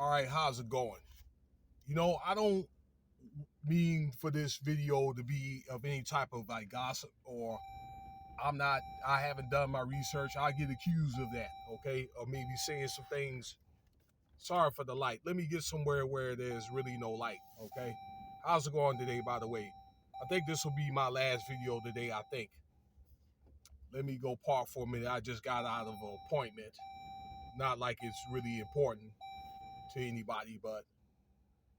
All right, how's it going? I don't mean for this video to be of any type of like gossip or I haven't done my research. I get accused of that, okay? Or maybe saying some things. Sorry for the light. Let me get somewhere where there's really no light, okay? How's it going today, by the way? I think this will be my last video today, I think. Let me go park for a minute. I just got out of an appointment. Not like it's really important to anybody, but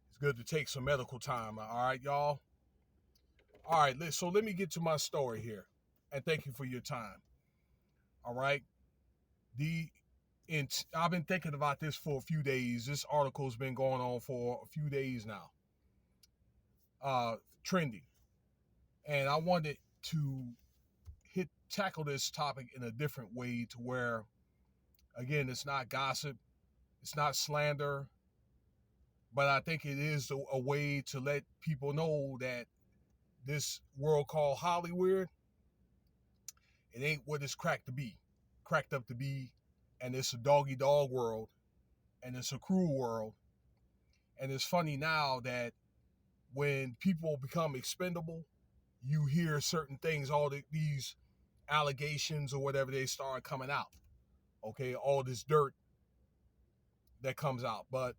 it's good to take some medical time. All right, y'all? All right, so let me get to my story here. And thank you for your time. All right. I've been thinking about this for a few days. This article's been going on for a few days now. Trending. And I wanted to tackle this topic in a different way to where, again, it's not gossip, it's not slander, but I think it is a way to let people know that this world called Hollywood, it ain't what it's cracked up to be, and it's a doggy dog world, and it's a cruel world. And it's funny now that when people become expendable, you hear certain things, these allegations or whatever, they start coming out. Okay, all this dirt that comes out. But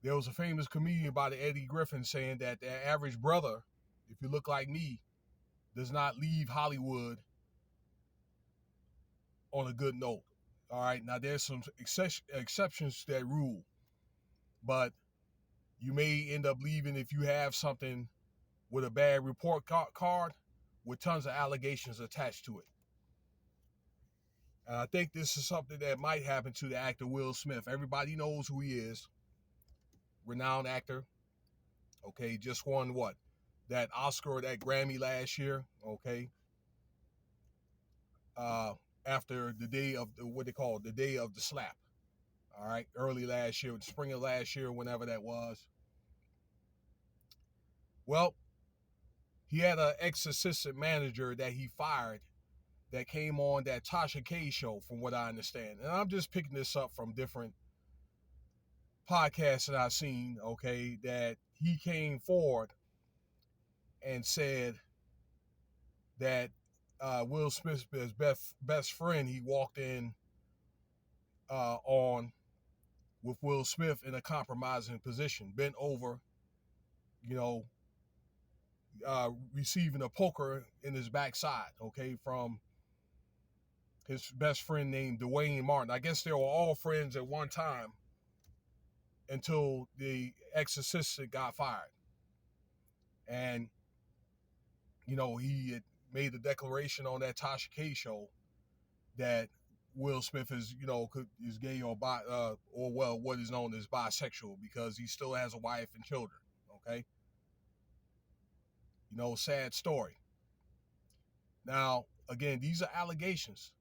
there was a famous comedian by the Eddie Griffin saying that the average brother, if you look like me, does not leave Hollywood on a good note. All right, now there's some exceptions to that rule, but you may end up leaving if you have something with a bad report card with tons of allegations attached to it. And I think this is something that might happen to the actor Will Smith. Everybody knows who he is. Renowned actor. Okay, just won what? That Oscar or that Grammy last year. Okay. After the day of what they call the day of the slap. All right, early last year, spring of last year, whenever that was. Well, he had an ex-assistant manager that he fired that came on that Tasha K show, from what I understand. And I'm just picking this up from different podcasts that I've seen, okay, that he came forward and said that Will Smith's best friend, he walked in on with Will Smith in a compromising position, bent over, receiving a poker in his backside, okay, from his best friend named Dwayne Martin. I guess they were all friends at one time until the ex-assistant got fired. And, he had made a declaration on that Tasha K show that Will Smith is, is gay or what is known as bisexual, because he still has a wife and children, okay? Sad story. Now, again, these are allegations.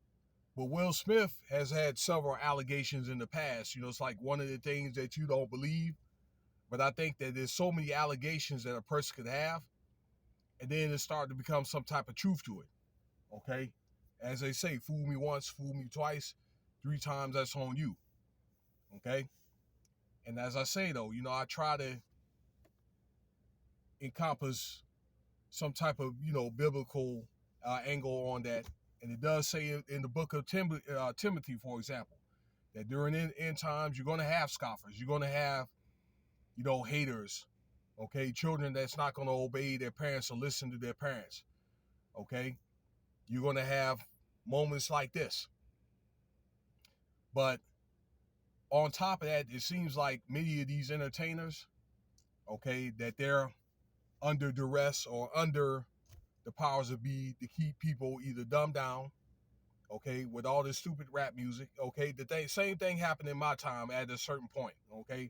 But Will Smith has had several allegations in the past. It's like one of the things that you don't believe. But I think that there's so many allegations that a person could have, and then it started to become some type of truth to it. Okay? As they say, fool me once, fool me twice, 3 times, that's on you. Okay? And as I say, though, I try to encompass some type of, biblical angle on that. And it does say in the book of Timothy, for example, that during end times, you're going to have scoffers. You're going to have, haters, okay? Children that's not going to obey their parents or listen to their parents, okay? You're going to have moments like this. But on top of that, it seems like many of these entertainers, okay, that they're under duress or under the powers that be to keep people either dumbed down, okay, with all this stupid rap music, okay? Same thing happened in my time at a certain point, okay?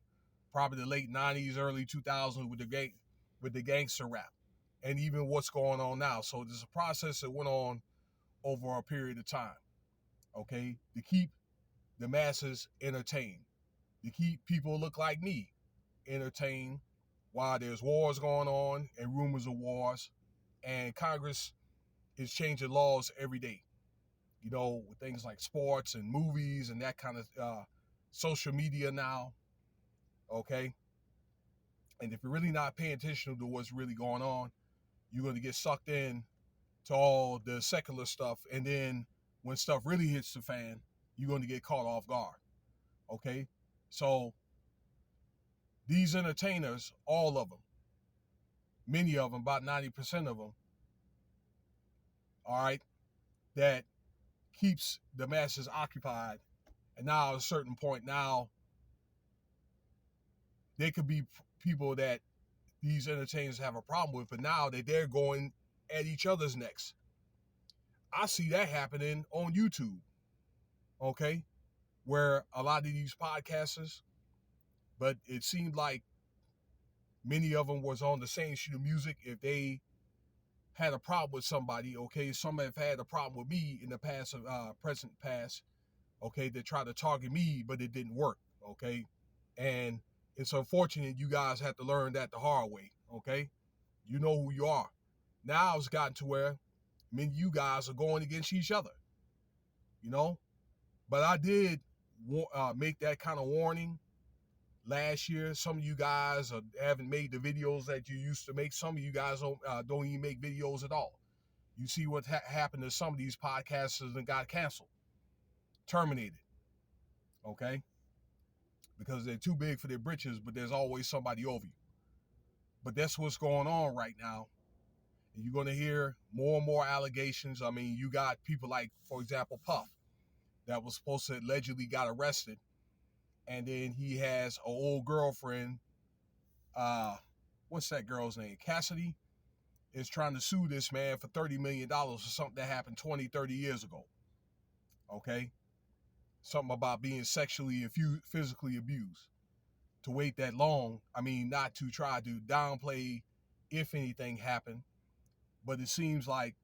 Probably the late 90s, early 2000s with the gangster rap, and even what's going on now. So there's a process that went on over a period of time, okay, to keep the masses entertained, to keep people look like me entertained while there's wars going on and rumors of wars, and Congress is changing laws every day, with things like sports and movies and that kind of social media now. Okay. And if you're really not paying attention to what's really going on, you're going to get sucked in to all the secular stuff. And then when stuff really hits the fan, you're going to get caught off guard. Okay. So these entertainers, all of them, many of them, about 90% of them, all right, that keeps the masses occupied. And now at a certain point, now they could be people that these entertainers have a problem with, but now that they're going at each other's necks. I see that happening on YouTube, okay, where a lot of these podcasters, but it seemed like many of them was on the same sheet of music. If they had a problem with somebody, okay, some have had a problem with me in the past, present past, okay, that tried to target me, but it didn't work, okay, and it's unfortunate you guys have to learn that the hard way, okay. You know who you are. Now it's gotten to where many of you guys are going against each other, you know. But I did make that kind of warning last year. Some of you guys haven't made the videos that you used to make. Some of you guys don't even make videos at all. You see what happened to some of these podcasters and got canceled, terminated, okay? Because they're too big for their britches, but there's always somebody over you. But that's what's going on right now. And you're going to hear more and more allegations. I mean, you got people like, for example, Puff, that was supposed to allegedly got arrested. And then he has an old girlfriend. What's that girl's name? Cassidy is trying to sue this man for $30 million for something that happened 20, 30 years ago. Okay? Something about being sexually and physically abused. To wait that long, I mean, not to try to downplay if anything happened, but it seems like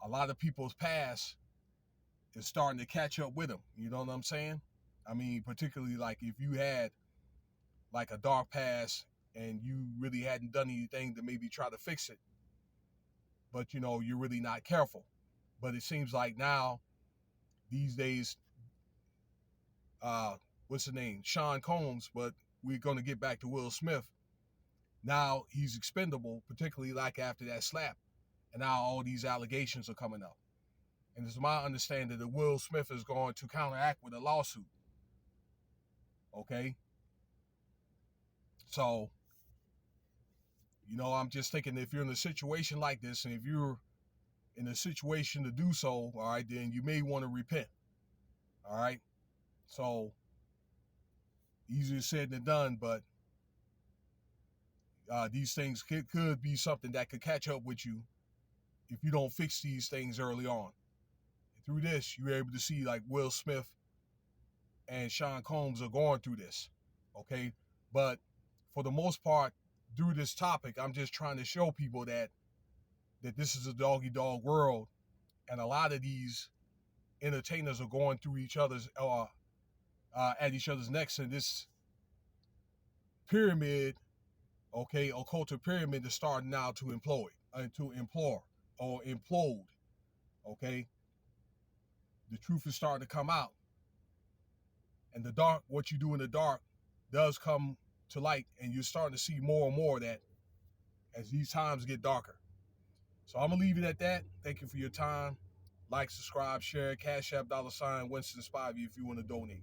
a lot of people's past is starting to catch up with them. You know what I'm saying? I mean, particularly like if you had like a dark past and you really hadn't done anything to maybe try to fix it, but you know, you're really not careful. But it seems like now, these days, what's the name? Sean Combs, but we're going to get back to Will Smith. Now he's expendable, particularly like after that slap. And now all these allegations are coming up. And it's my understanding that Will Smith is going to counteract with a lawsuit. Okay? So, you know, I'm just thinking if you're in a situation like this, and if you're in a situation to do so, all right, then you may want to repent. All right? So, easier said than done, but these things could be something that could catch up with you if you don't fix these things early on. And through this, you're able to see like Will Smith and Sean Combs are going through this, okay? But for the most part, through this topic, I'm just trying to show people that this is a doggy dog world, and a lot of these entertainers are going through each other's at each other's necks, and this pyramid, okay, occultic pyramid is starting now to implore or implode, okay? The truth is starting to come out, and the dark, what you do in the dark, does come to light, and you're starting to see more and more of that as these times get darker. So I'm gonna leave it at that. Thank you for your time. Like, subscribe, share, Cash App, $Winston Spivey if you want to donate.